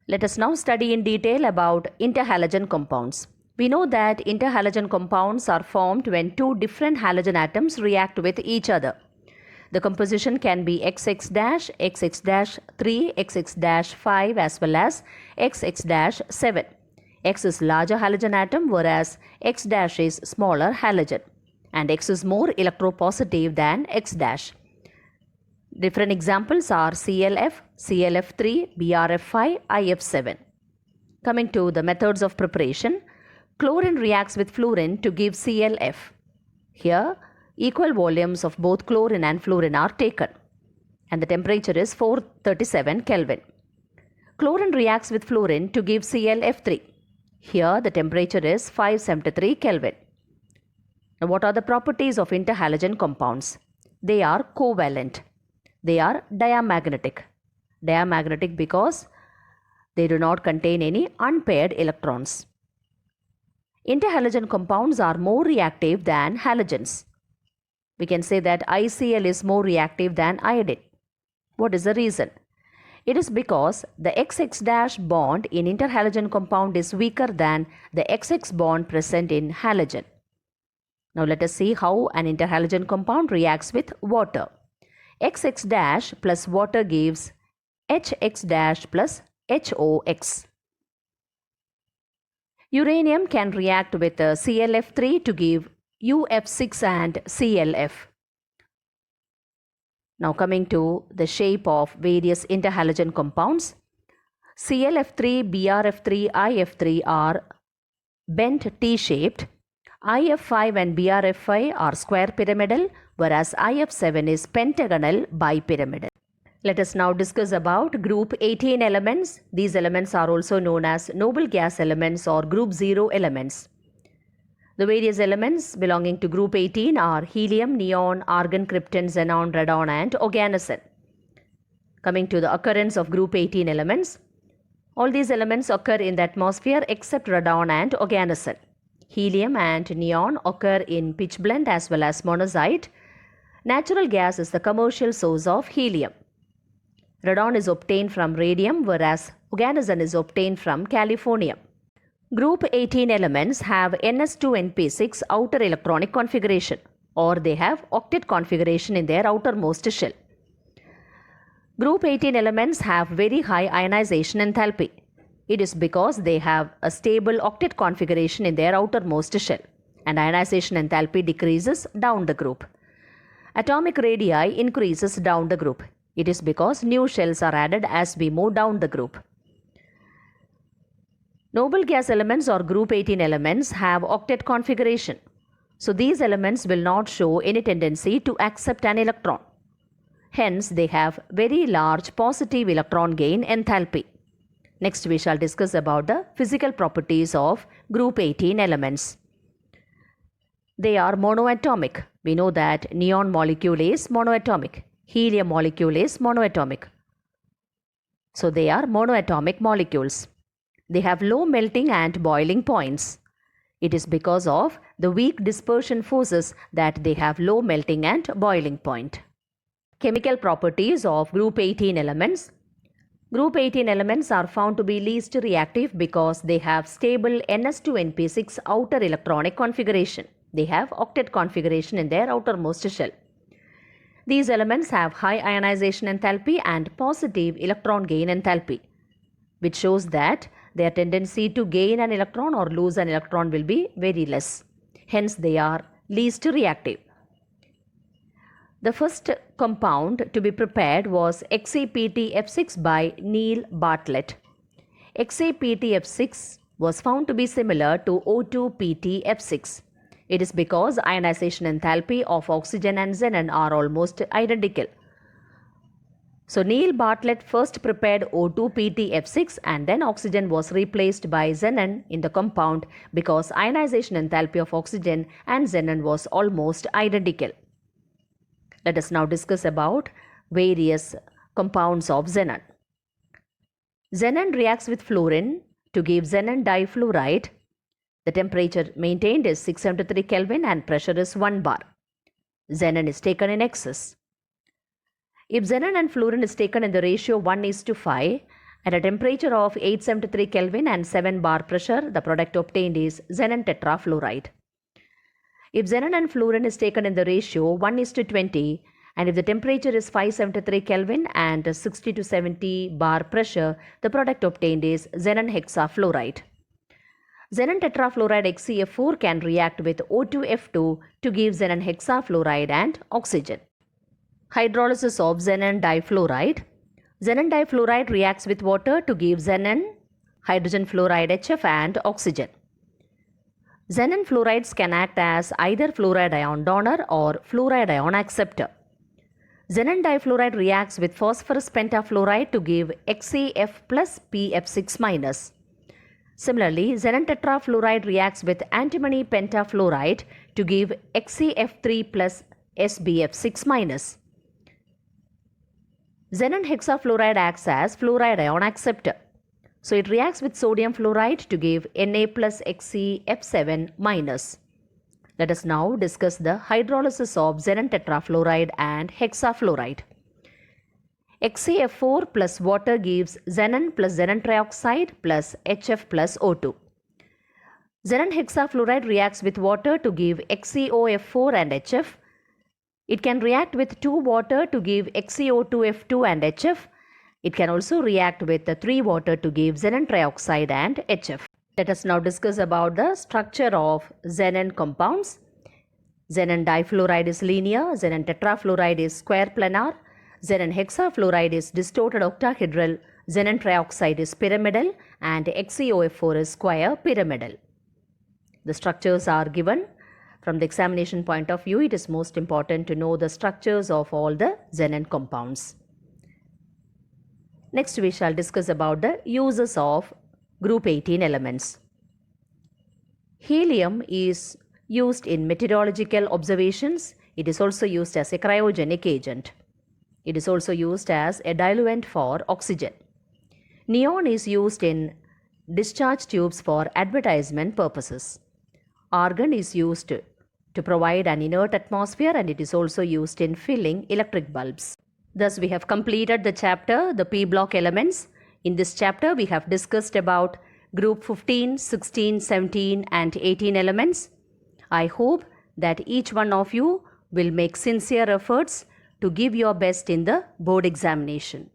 Let us now study in detail about interhalogen compounds. We know that interhalogen compounds are formed when two different halogen atoms react with each other. The composition can be XX-, XX-3, XX-5 as well as XX-7. X is larger halogen atom whereas X- is smaller halogen, and X is more electropositive than X-. Different examples are ClF, ClF3, BrF5, IF7. Coming to the methods of preparation, chlorine reacts with fluorine to give ClF. Here, equal volumes of both chlorine and fluorine are taken, and the temperature is 437 Kelvin. Chlorine reacts with fluorine to give ClF3. Here, the temperature is 573 Kelvin. Now, what are the properties of interhalogen compounds? They are covalent. They are diamagnetic. Diamagnetic because they do not contain any unpaired electrons. Interhalogen compounds are more reactive than halogens. We can say that ICl is more reactive than iodine. What is the reason? It is because the XX- bond in interhalogen compound is weaker than the XX bond present in halogen. Now let us see how an interhalogen compound reacts with water. XX- plus water gives HX- plus HOX. Uranium can react with ClF3 to give UF6 and ClF. Now coming to the shape of various interhalogen compounds. ClF3, BrF3, IF3 are bent T-shaped. IF5 and BrF5 are square pyramidal, whereas IF7 is pentagonal bipyramidal. Let us now discuss about group 18 elements. These elements are also known as noble gas elements or group 0 elements. The various elements belonging to group 18 are helium, neon, argon, krypton, xenon, radon and oganesson. Coming to the occurrence of group 18 elements, all these elements occur in the atmosphere except radon and oganesson. Helium and neon occur in pitchblende as well as monazite. Natural gas is the commercial source of helium. Radon is obtained from radium, whereas oganesson is obtained from californium. Group 18 elements have Ns2np6 outer electronic configuration, or they have octet configuration in their outermost shell. Group 18 elements have very high ionization enthalpy. It is because they have a stable octet configuration in their outermost shell, and ionization enthalpy decreases down the group. Atomic radii increases down the group. It is because new shells are added as we move down the group. Noble gas elements or group 18 elements have octet configuration. So these elements will not show any tendency to accept an electron. Hence, they have very large positive electron gain enthalpy. Next, we shall discuss about the physical properties of group 18 elements. They are monoatomic. We know that neon molecule is monoatomic. Helium molecule is monoatomic. So they are monoatomic molecules. They have low melting and boiling points. It is because of the weak dispersion forces that they have low melting and boiling point. Chemical properties of group 18 elements. Group 18 elements are found to be least reactive because they have stable Ns2np6 outer electronic configuration. They have octet configuration in their outermost shell. These elements have high ionization enthalpy and positive electron gain enthalpy, which shows that their tendency to gain an electron or lose an electron will be very less. Hence, they are least reactive. The first compound to be prepared was XaPtF6 by Neil Bartlett. XaPtF6 was found to be similar to O2PtF6. It is because ionization enthalpy of oxygen and xenon are almost identical. So Neil Bartlett first prepared O2PtF6 and then oxygen was replaced by xenon in the compound because ionization enthalpy of oxygen and xenon was almost identical. Let us now discuss about various compounds of xenon. Xenon reacts with fluorine to give xenon difluoride. The temperature maintained is 673 Kelvin and pressure is 1 bar. Xenon is taken in excess. If xenon and fluorine is taken in the ratio 1:5 At a temperature of 873 Kelvin and 7 bar pressure, the product obtained is xenon tetrafluoride. If xenon and fluorine is taken in the ratio 1:20, and if the temperature is 573 Kelvin and 60 to 70 bar pressure, the product obtained is xenon hexafluoride. Xenon tetrafluoride XeF4 can react with O2F2 to give xenon hexafluoride and oxygen. Hydrolysis of xenon difluoride. Xenon difluoride reacts with water to give xenon, hydrogen fluoride HF and oxygen. Xenon fluorides can act as either fluoride ion donor or fluoride ion acceptor. Xenon difluoride reacts with phosphorus pentafluoride to give XeF plus PF6 minus. Similarly, xenon tetrafluoride reacts with antimony pentafluoride to give XeF3 plus SbF6 minus. Xenon hexafluoride acts as fluoride ion acceptor. So it reacts with sodium fluoride to give Na plus XeF7 minus. Let us now discuss the hydrolysis of xenon tetrafluoride and hexafluoride. XeF4 plus water gives xenon plus xenon trioxide plus HF plus O2. Xenon hexafluoride reacts with water to give XeOF4 and HF. It can react with 2 water to give XeO2F2 and HF. It can also react with 3 water to give xenon trioxide and HF. Let us now discuss about the structure of xenon compounds. Xenon difluoride is linear, xenon tetrafluoride is square planar, xenon hexafluoride is distorted octahedral, xenon trioxide is pyramidal, and XeOF4 is square pyramidal. The structures are given. From the examination point of view, it is most important to know the structures of all the xenon compounds. Next, we shall discuss about the uses of group 18 elements. Helium is used in meteorological observations. It is also used as a cryogenic agent. It is also used as a diluent for oxygen. Neon is used in discharge tubes for advertisement purposes. Argon is used to provide an inert atmosphere, and it is also used in filling electric bulbs. Thus, we have completed the chapter, the P block elements. In this chapter, we have discussed about group 15, 16, 17 and 18 elements. I hope that each one of you will make sincere efforts to give your best in the board examination.